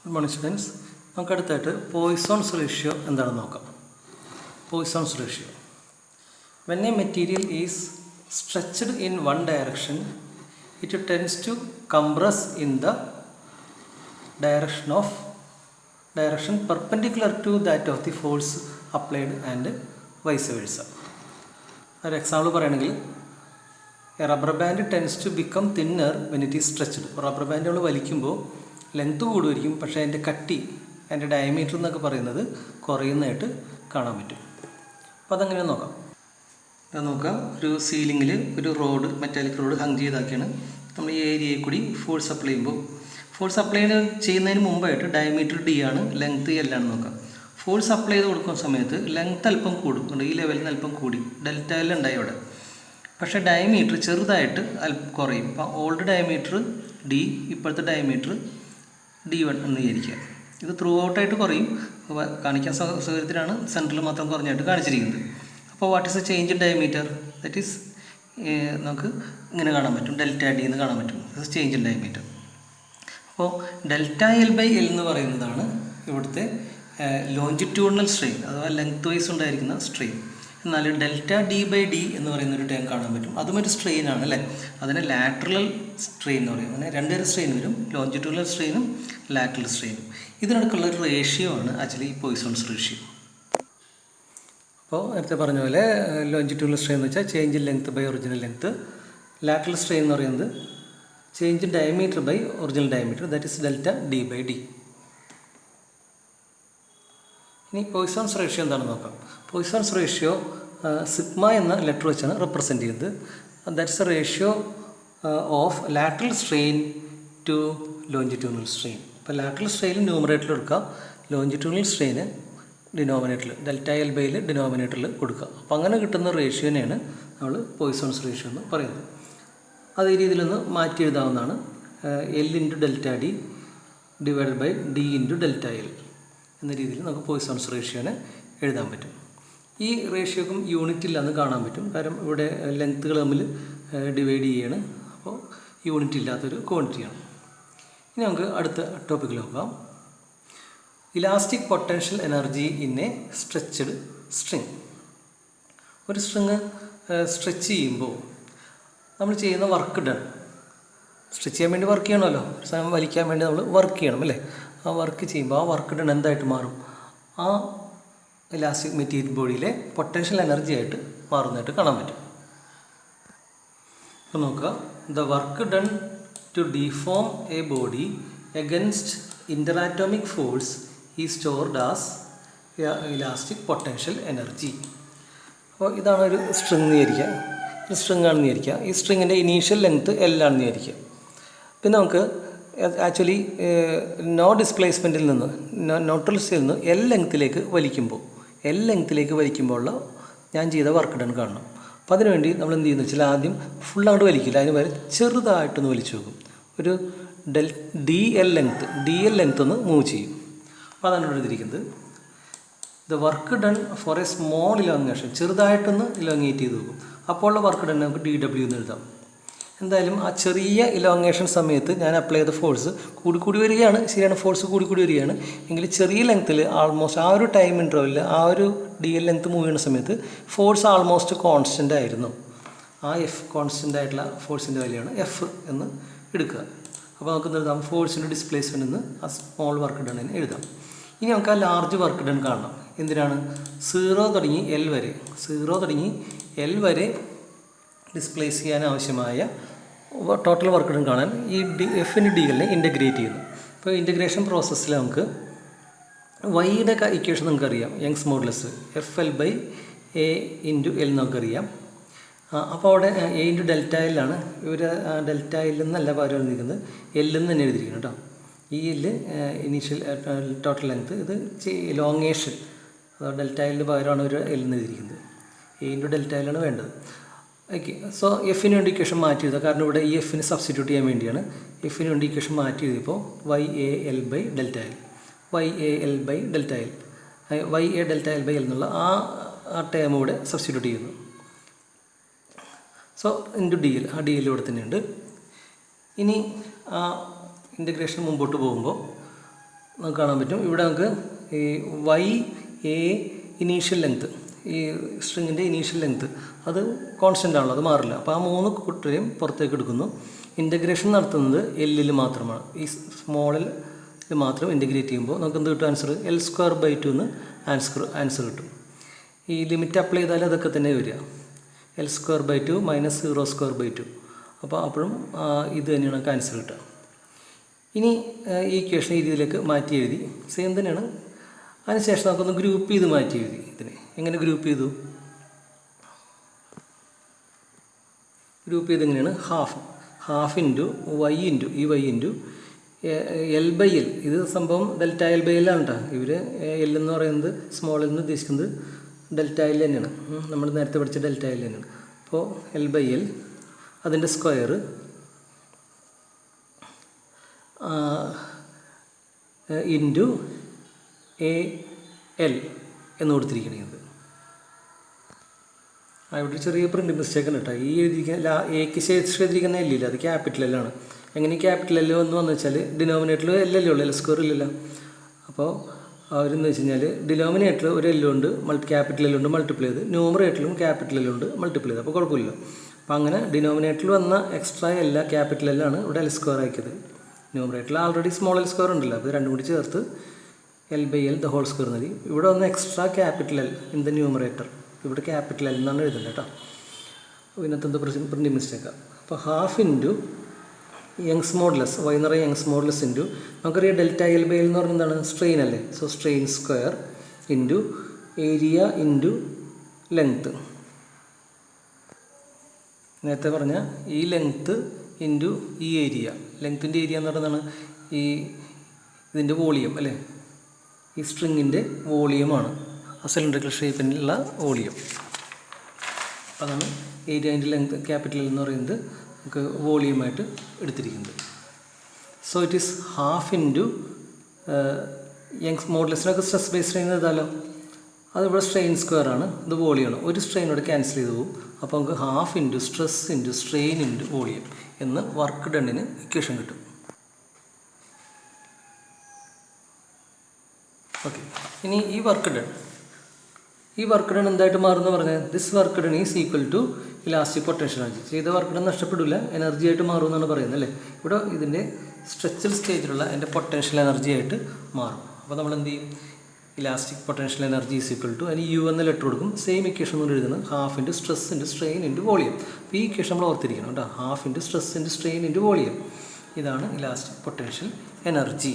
Good morning students. നമുക്ക് അടുത്തായിട്ട് Poisson's ratio എന്താണെന്ന് നോക്കാം. Poisson's ratio. When a material is stretched in one direction, it tends to compress in the direction perpendicular to that of the force applied and vice versa. ഒരു example പറയുകയാണെങ്കിൽ a rubber band tends to become thinner when it is stretched. Rubber band നമ്മൾ വലിക്കുമ്പോൾ length കൂടുമായിരിക്കും, പക്ഷേ അതിൻ്റെ കട്ടി, അതിൻ്റെ diameter എന്നൊക്കെ പറയുന്നത് കുറയുന്നതായിട്ട് കാണാൻ പറ്റും. അപ്പോൾ അതങ്ങനെ നോക്കാം. ഒരു സീലിങ്ങിൽ ഒരു റോഡ്, മെറ്റാലിക് റോഡ് ഹങ് ചെയ്താക്കിയാണ് നമ്മൾ ഈ ഏരിയയിൽ കൂടി ഫോഴ്സ് അപ്ലൈ ചെയ്യുമ്പോൾ, ഫോഴ്സ് അപ്ലൈ ചെയ്യുന്നതിന് മുമ്പായിട്ട് ഡയമീറ്റർ ഡി ആണ്, ലെങ്ത് എൽ ആണ് നോക്കാം. ഫോഴ്സ് അപ്ലൈ ചെയ്ത് കൊടുക്കുന്ന സമയത്ത് ലെങ്ത് അല്പം കൂടും, ഈ ലെവലിൽ നിന്ന് അല്പം കൂടി, ഡെൽറ്റ എൽ ഉണ്ടായി അവിടെ. പക്ഷേ ഡയമീറ്റർ ചെറുതായിട്ട് കുറയും. അപ്പോൾ ഓൾഡ് ഡയമീറ്റർ ഡി, ഇപ്പോഴത്തെ ഡയമീറ്റർ D1 എന്ന് വിചാരിക്കുക. ഇത് ത്രൂ ഔട്ടായിട്ട് കുറയും, കാണിക്കാൻ സൗകര്യത്തിലാണ് സെൻറ്ററിൽ മാത്രം കുറഞ്ഞായിട്ട് കാണിച്ചിരിക്കുന്നത്. അപ്പോൾ what is A change in diameter? That is നമുക്ക് ഇങ്ങനെ കാണാൻ പറ്റും, ഡെൽറ്റ ഡി എന്ന് കാണാൻ പറ്റും. This change in diameter. അപ്പോൾ ഡെൽറ്റ എൽ ബൈ എൽ എന്ന് പറയുന്നതാണ് ഇവിടുത്തെ ലോഞ്ചിറ്റ്യൂഡിനൽ സ്ട്രെയിൻ അഥവാ ലെങ്ത് വൈസ് ഉണ്ടായിരിക്കുന്ന സ്ട്രെയിൻ. എന്നാൽ ഡെൽറ്റ ഡി ബൈ ഡി എന്ന് പറയുന്ന ഒരു ടേം കാണാൻ പറ്റും, അതും ഒരു സ്ട്രെയിൻ ആണ് അല്ലേ. അതിനെ ലാറ്ററൽ സ്ട്രെയിൻ എന്ന് പറയും. അങ്ങനെ രണ്ടുതരം സ്ട്രെയിൻ വരും, ലോഞ്ചിറ്റ്യൂഡിനൽ സ്ട്രെയിനും ലാറ്ററൽ സ്ട്രെയിനും. ഇതിനടുക്കുള്ള ഒരു റേഷ്യോ ആണ് ആക്ച്വലി ഈ പോയിസോൺസ് റേഷ്യോ. അപ്പോൾ നേരത്തെ പറഞ്ഞ പോലെ ലോഞ്ചിറ്റ്യൂഡിനൽ സ്ട്രെയിൻ എന്ന് വെച്ചാൽ change in length by original length. Lateral strain എന്ന് പറയുന്നത് change in diameter by original diameter, that is delta D by D. ഇനി പോയിസോൺസ് റേഷ്യോ എന്താണെന്ന് നോക്കാം. പോയിസോൺസ് റേഷ്യോ സിഗ്മ എന്ന ലെറ്റർ വെച്ചാണ് റെപ്രസെൻറ്റ് ചെയ്യുന്നത്. That's a ratio of lateral strain to longitudinal strain. അപ്പോൾ lateral strain ന്യൂമറേറ്ററിൽ എടുക്കുക, ലോഞ്ചിറ്റ്യൂഡിനൽ സ്ട്രെയിന് ഡിനോമിനേറ്ററിൽ, ഡെൽറ്റ എൽ ബൈയിൽ ഡിനോമിനേറ്ററിൽ കൊടുക്കുക. അപ്പോൾ അങ്ങനെ കിട്ടുന്ന റേഷ്യോനെയാണ് നമ്മൾ പോയിസോൺസ് റേഷ്യോ എന്ന് പറയുന്നത്. അത് ഈ രീതിയിലൊന്ന് മാറ്റി എഴുതാവുന്നതാണ്. L into delta D divided by D into delta L എന്ന രീതിയിൽ നമുക്ക് പോയിസോൺസ് റേഷ്യോനെ എഴുതാൻ പറ്റും. ഈ റേഷ്യോക്കും യൂണിറ്റ് ഇല്ലയെന്ന് കാണാൻ പറ്റും, കാരണം ഇവിടെ ലെങ്ത്തുകൾ തമ്മിൽ ഡിവൈഡ് ചെയ്യാണ്. അപ്പോൾ യൂണിറ്റ് ഇല്ലാത്തൊരു ക്വാണ്ടിറ്റിയാണ്. ഇനി നമുക്ക് അടുത്ത ടോപ്പിക്കിൽ നോക്കാം. Elastic potential energy in A stretched string. ഒരു സ്ട്രിങ് സ്ട്രെച്ച് ചെയ്യുമ്പോൾ നമ്മൾ ചെയ്യുന്ന വർക്ക് ഡൺ, സ്ട്രെച്ച് ചെയ്യാൻ വേണ്ടി വർക്ക് ചെയ്യണമല്ലോ, സാധനം വലിക്കാൻ വേണ്ടി നമ്മൾ വർക്ക് ചെയ്യണം അല്ലേ. ആ വർക്ക് ചെയ്യുമ്പോൾ ആ വർക്ക് ഡൺ എന്തായിട്ട് മാറും? ആ ഇലാസ്റ്റിക് മെറ്റീരിയൽ ബോഡിയിലെ പൊട്ടൻഷ്യൽ എനർജി ആയിട്ട് മാറുന്നതായിട്ട് കാണാൻ പറ്റും. അപ്പോൾ നോക്കുക, the work done to deform a body against interatomic force ഈ stored as elastic potential energy. അപ്പോൾ ഇതാണ് ഒരു സ്ട്രിങ് എന്ന് വിചാരിക്കുക, ഒരു സ്ട്രിങ് ആണെന്ന് വിചാരിക്കുക. ഈ സ്ട്രിങ്ങിൻ്റെ ഇനീഷ്യൽ ലെങ്ത്ത് എൽ ആണെന്ന് വിചാരിക്കുക. പിന്നെ നമുക്ക് ആക്ച്വലി നോ ഡിസ്പ്ലേസ്മെൻറ്റിൽ നിന്ന്, ന്യൂട്രൽ സ്റ്റേജിൽ നിന്ന് എൽ ലെങ്ത്തിലേക്ക് വലിക്കുമ്പോഴുള്ള ഞാൻ ചെയ്ത വർക്ക് ഡൺ കാണണം. അപ്പോൾ അതിനുവേണ്ടി നമ്മൾ എന്ത് ചെയ്യുന്നത് വെച്ചാൽ ആദ്യം ഫുൾ അങ്ങോട്ട് വലിക്കില്ല, അതിന് വരെ ചെറുതായിട്ടൊന്ന് വലിച്ചു നോക്കും. ഒരു ഡി എൽ ലെങ്ത്ത് ഒന്ന് മൂവ് ചെയ്യും. അപ്പോൾ അതാണ് ഇവിടെ എഴുതിയിരിക്കുന്നത്. The work done for A small elongation, ചെറുതായിട്ടൊന്ന് ഇലോങ്ങേറ്റ് ചെയ്ത് നോക്കും. അപ്പോൾ ഉള്ള വർക്ക് ഡൺ നമുക്ക് DW എന്ന് എഴുതാം. എന്തായാലും ആ ചെറിയ ഇലോങ്ങേഷൻ സമയത്ത് ഞാൻ അപ്ലൈ ചെയ്ത ഫോഴ്സ് കൂടി വരികയാണ്, ശരിയാണ്, ഫോഴ്സ് കൂടി വരികയാണ്. എങ്കിൽ ചെറിയ ലെങ്ത്തിൽ ആൾമോസ്റ്റ് ആ ഒരു ടൈം ഇൻ്റർവെല്ലിൽ ആ ഒരു DL ലെങ്ത്ത് മൂവ് ചെയ്യുന്ന സമയത്ത് ഫോഴ്സ് ആൾമോസ്റ്റ് കോൺസ്റ്റൻ്റ് ആയിരുന്നു. ആ എഫ് കോൺസ്റ്റൻ്റ് ആയിട്ടുള്ള ഫോഴ്സിൻ്റെ വാല്യൂയാണ് എഫ് എന്ന് എടുക്കുക. അപ്പോൾ നമുക്ക് എഴുതാം ഫോഴ്സിൻ്റെ ഡിസ്പ്ലേസ്മെൻറ്റ് എന്ന് ആ സ്മോൾ വർക്ക് ഡണ്ണിന് എഴുതാം. ഇനി നമുക്ക് ആ ലാർജ് വർക്ക് ഡൺ കാണണം. എന്തിനാണ്? 0 തുടങ്ങി എൽ വരെ ഡിസ്പ്ലേസ് ചെയ്യാൻ ആവശ്യമായ ടോട്ടൽ വർക്ക് ഡൺ കാണാൻ ഈ എഫിൻ്റെ DLനെ ഇൻ്റഗ്രേറ്റ് ചെയ്യുന്നു. അപ്പോൾ ഇൻ്റഗ്രേഷൻ പ്രോസസ്സിൽ നമുക്ക് വൈയുടെ ഇക്വേഷൻ നമുക്കറിയാം, Young's modulus FL/A into L നമുക്കറിയാം. അപ്പോൾ അവിടെ A ഇൻറ്റു ഡെൽറ്റ എല്ലാണ്, ഇവർ ഡെൽറ്റ എൽ എന്നല്ല പകരം എഴുതിയിരിക്കുന്നത്, എൽ എന്ന് തന്നെ എഴുതിയിരിക്കുന്നു കേട്ടോ. ഈ എല്ല് ഇനീഷ്യൽ ടോട്ടൽ ലെങ്ത്ത്, ഇത് ലോങ്ങേഷൻ അഥവാ ഡെൽറ്റ എല്ലിന് പകരമാണ് ഒരു എൽ എന്ന് എഴുതിയിരിക്കുന്നത്. A ഇൻറ്റു ഡെൽറ്റ എല്ലാണ് വേണ്ടത്. ഓക്കെ, സോ എഫിന് വേണ്ടി ഇക്വേഷൻ മാറ്റി എഴുതുക, കാരണം ഇവിടെ ഈ എഫിന് സബ്സ്റ്റിറ്റ്യൂട്ട് ചെയ്യാൻ വേണ്ടിയാണ്. എഫിന് വേണ്ടി ഇക്വേഷൻ മാറ്റി എഴുതിയപ്പോൾ YAL ബൈ ഡെൽറ്റ എൽ എന്നുള്ള ആ ടേം ഇവിടെ സബ്സ്റ്റിറ്റ്യൂട്ട് ചെയ്യുന്നു. സോ ഇൻറ്റു DL, ആ DL ഇവിടെ തന്നെയുണ്ട്. ഇനി ആ ഇൻ്റഗ്രേഷൻ മുമ്പോട്ട് പോകുമ്പോൾ നമുക്ക് കാണാൻ പറ്റും. ഇവിടെ നമുക്ക് ഈ വൈ എ ഇനീഷ്യൽ ലെങ്ത്ത്, ഈ സ്ട്രിങ്ങിൻ്റെ ഇനീഷ്യൽ ലെങ്ത്ത് അത് കോൺസ്റ്റൻ്റ് ആണല്ലോ, അത് മാറില്ല. അപ്പോൾ ആ 3 കൂട്ടരെയും പുറത്തേക്ക് എടുക്കുന്നു. ഇൻ്റഗ്രേഷൻ നടത്തുന്നത് എല്ലിൽ മാത്രമാണ്. ഈ സ്മോളിൽ മാത്രം ഇൻ്റഗ്രേറ്റ് ചെയ്യുമ്പോൾ നമുക്ക് എന്ത് കിട്ടും? ആൻസർ L²/2 എന്ന് ആൻസർ കിട്ടും. ഈ ലിമിറ്റ് അപ്ലൈ ചെയ്താൽ അതൊക്കെ തന്നെ വരിക, L²/2 - 0²/2. അപ്പോൾ അപ്പോഴും ഇത് തന്നെയാണ് നമുക്ക് ആൻസർ കിട്ടുക. ഇനി ഈ ഇക്വേഷൻ രീതിയിലേക്ക് മാറ്റി എഴുതി സെയിം തന്നെയാണ്. അതിനുശേഷം നമുക്കൊന്ന് ഗ്രൂപ്പ് ചെയ്ത് മാറ്റി എഴുതി. ഇതിനെ എങ്ങനെ ഗ്രൂപ്പ് ചെയ്തു? ഗ്രൂപ്പ് ചെയ്ത് എങ്ങനെയാണ്? Half into Y into L/L. ഇത് സംഭവം Δ/L/L ആണ് കേട്ടോ. ഇവർ L എന്ന് പറയുന്നത് സ്മോളിൽ നിന്ന് ഉദ്ദേശിക്കുന്നത് Δ/L തന്നെയാണ്. നമ്മൾ നേരത്തെ പഠിച്ച Δ/L തന്നെയാണ്. അപ്പോൾ L/L അതിൻ്റെ സ്ക്വയർ ഇൻറ്റു AL എന്ന് കൊടുത്തിരിക്കുന്നത്. ഇവിടെ ചെറിയ പ്രിൻ്റ് മിസ്റ്റേക്ക് ഉണ്ട് കേട്ടോ. ഈ എഴുതിയിരിക്കുന്ന എക്ക് ശേഷം എഴുതിയിരിക്കുന്ന എല്ലില്ല, അത് ക്യാപിറ്റൽ എല്ലാണ്. എങ്ങനെ ക്യാപിറ്റൽ എല്ല് വന്നു വെച്ചാൽ ഡിനോമിനേറ്ററിൽ എല്ലല്ലേ ഉള്ളൂ, L² ഇല്ലല്ലോ. അപ്പോൾ അവരെന്ന് വെച്ച് കഴിഞ്ഞാൽ ഡിനോമിനേറ്റർ ഒരു എല്ലുണ്ട്, ക്യാപിറ്റൽ എല്ലുണ്ട് മൾട്ടിപ്ലൈ ചെയ്ത്, ന്യൂമറേറ്ററിലും ക്യാപിറ്റൽ എല്ലുണ്ട് മൾട്ടിപ്ലൈ ചെയ്ത്, അപ്പോൾ കുഴപ്പമില്ല. അപ്പോൾ അങ്ങനെ ഡിനോമിനേറ്ററിൽ വന്ന എക്സ്ട്രാ ക്യാപിറ്റൽ എല്ലാണ് ഇവിടെ L² ആക്കിയത്. ന്യൂമറേറ്ററിൽ ആൾറെഡി സ്മോൾ L² ഉണ്ടല്ലോ, അപ്പോൾ രണ്ടും കൂടി ചേർത്ത് L/L ദ ഹോൾ സ്ക്വയർ മതി. ഇവിടെ വന്ന extra capital L in the numerator, ഇവിടെ ക്യാപിറ്റൽ എൽ എന്നാണ് എഴുതുന്നത് കേട്ടോ. ഇതിനകത്ത് എന്താ പ്രിൻറ്റിംഗ് മിസ്റ്റേക്കാണ്. അപ്പോൾ half into Young's modulus, Y എന്ന് പറയുക യങ്സ് മോഡുലസ് ഇൻറ്റു നമുക്കറിയാം Δ/L/L എന്ന് പറയുന്നത് എന്താണ്? സ്ട്രെയിൻ അല്ലേ. So strain square into area into length. നേരത്തെ പറഞ്ഞ ഈ ലെങ്ത്ത് ഇൻറ്റു ഈ ഏരിയ, ലെങ്ത്തിൻ്റെ ഏരിയ എന്ന് പറയുന്നതാണ് ഇതിൻ്റെ വോളിയം അല്ലേ. ഈ സ്ട്രിങ്ങിൻ്റെ വോളിയമാണ്, ആ സിലിണ്ടറിക്കൽ ഷേപ്പിനുള്ള വോളിയം. അതാണ് ഏരിയ ഇൻറ്റു ലെങ്ത്ത് ക്യാപിറ്റൽ എന്ന് പറയുന്നത് നമുക്ക് വോളിയമായിട്ട് എടുത്തിരിക്കുന്നത്. So it is half into Young's മോഡുലസിനൊക്കെ സ്ട്രെസ് ബേസ് സ്ട്രെയിൻ എഴുതാമല്ലോ. അതിവിടെ സ്ട്രെയിൻ സ്ക്വയർ ആണ്, ഇത് വോളിയമാണ്. ഒരു സ്ട്രെയിനോട് ക്യാൻസൽ ചെയ്ത് പോകും. അപ്പോൾ നമുക്ക് half into stress into strain into volume എന്ന് വർക്ക് ഡണ്ണിന് ഇക്വേഷൻ കിട്ടും. ഓക്കെ, ഇനി ഈ വർക്ക് ഡൺ എന്തായിട്ട് മാറുമെന്ന് പറഞ്ഞാൽ this work done is equal to elastic potential energy. ചെയ്ത വർക്ക് ഡൺ നഷ്ടപ്പെടില്ല, എനർജി ആയിട്ട് മാറുമെന്നാണ് പറയുന്നത് അല്ലേ. ഇവിടെ ഇതിൻ്റെ സ്ട്രെച്ചൽ സ്റ്റേജിലുള്ള എൻ്റെ പൊട്ടൻഷ്യൽ എനർജി ആയിട്ട് മാറും. അപ്പോൾ നമ്മൾ എന്ത് ചെയ്യും? Elastic potential energy is equal to അതിന് U എന്ന ലെറ്റർ കൊടുക്കും. സെയിം ഇക്വേഷൻ കൊണ്ട് എഴുതുന്നത് half into stress into strain into volume. അപ്പോൾ ഈ ഇക്വേഷൻ നമ്മൾ ഓർത്തിരിക്കണം കേട്ടോ. Half into stress into strain into volume, ഇതാണ് ഇലാസ്റ്റിക് പൊട്ടൻഷ്യൽ എനർജി.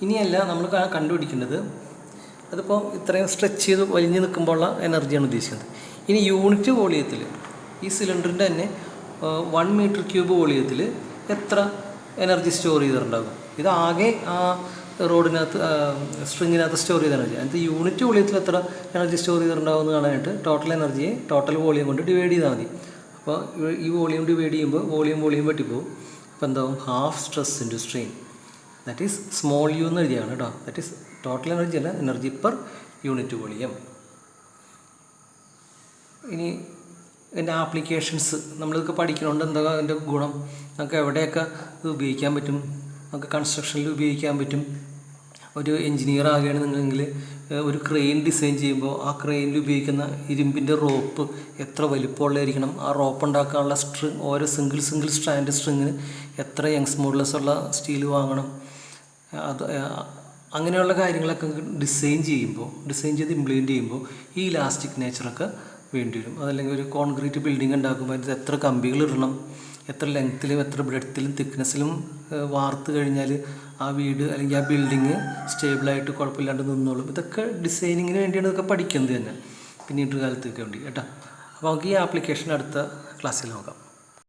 ഇനിയല്ല നമ്മൾ കണ്ടുപിടിക്കേണ്ടത്, അതിപ്പോൾ ഇത്രയും സ്ട്രെച്ച് ചെയ്ത് വലിഞ്ഞ് നിൽക്കുമ്പോഴുള്ള എനർജിയാണ് ഉദ്ദേശിക്കുന്നത്. ഇനി യൂണിറ്റ് വോളിയത്തിൽ ഈ സിലിണ്ടറിൻ്റെ തന്നെ 1 മീറ്റർ ക്യൂബ് വോളിയത്തിൽ എത്ര എനർജി സ്റ്റോർ ചെയ്തിട്ടുണ്ടാകും? ഇതാകെ ആ റോഡിനകത്ത് സ്ട്രിങ്ങിനകത്ത് സ്റ്റോർ ചെയ്ത എനർജി. അതിനകത്ത് യൂണിറ്റ് വോളിയത്തിൽ എത്ര എനർജി സ്റ്റോർ ചെയ്തിട്ടുണ്ടാകും എന്ന് കാണാനായിട്ട് ടോട്ടൽ എനർജിയെ ടോട്ടൽ വോളിയം കൊണ്ട് ഡിവൈഡ് ചെയ്താൽ മതി. അപ്പോൾ ഈ വോളിയം ഡിവൈഡ് ചെയ്യുമ്പോൾ വോളിയം വെട്ടിപ്പോവും. അപ്പോൾ എന്താവും? Half stress into strain, that is small u എന്ന് എഴുതിയാണ് കേട്ടോ. ദാറ്റ് ഈസ് ടോട്ടൽ എനർജി അല്ല, എനർജി പെർ യൂണിറ്റ് വോളിയം. ഇനി ഇതിൻ്റെ ആപ്ലിക്കേഷൻസ് നമ്മളിതൊക്കെ പഠിക്കണോണ്ട് എന്താ അതിൻ്റെ ഗുണം? നമുക്ക് എവിടെയൊക്കെ ഇത് ഉപയോഗിക്കാൻ പറ്റും? നമുക്ക് കൺസ്ട്രക്ഷനിൽ ഉപയോഗിക്കാൻ പറ്റും. ഒരു എൻജിനീയർ ആകുകയാണെന്നുണ്ടെങ്കിൽ ഒരു ക്രെയിൻ ഡിസൈൻ ചെയ്യുമ്പോൾ ആ ക്രെയിനിൽ ഉപയോഗിക്കുന്ന ഇരുമ്പിൻ്റെ റോപ്പ് എത്ര വലിപ്പമുള്ളതായിരിക്കണം? ആ റോപ്പ് ഉണ്ടാക്കാനുള്ള ഓരോ സിംഗിൾ സ്ട്രാൻഡ് സ്ട്രിങ്ങിന് എത്ര യങ്സ് മോഡുലസ് ഉള്ള സ്റ്റീൽ വാങ്ങണം? അത് അങ്ങനെയുള്ള കാര്യങ്ങളൊക്കെ ഡിസൈൻ ചെയ്ത് ഇംപ്ലിമെൻറ്റ് ചെയ്യുമ്പോൾ ഈ ഇലാസ്റ്റിക് നേച്ചറൊക്കെ വേണ്ടി വരും. അതല്ലെങ്കിൽ ഒരു കോൺക്രീറ്റ് ബിൽഡിംഗ് ഉണ്ടാക്കുമ്പോൾ അതിന് എത്ര കമ്പികൾ ഇടണം, എത്ര ലെങ്ത്തിലും എത്ര ബ്രെഡ്ത്തിലും തിക്നെസ്സിലും വാർത്ത് കഴിഞ്ഞാൽ ആ വീട് അല്ലെങ്കിൽ ആ ബിൽഡിങ് സ്റ്റേബിളായിട്ട് കുഴപ്പമില്ലാണ്ട് നിന്നോളും. ഇതൊക്കെ ഡിസൈനിങ്ങിന് വേണ്ടിയാണ് ഇതൊക്കെ പഠിക്കുന്നത് തന്നെ പിന്നീട് കാലത്തൊക്കെ വേണ്ടി കേട്ടോ. അപ്പോൾ നമുക്ക് ഈ ആപ്ലിക്കേഷൻ അടുത്ത ക്ലാസ്സിൽ നോക്കാം.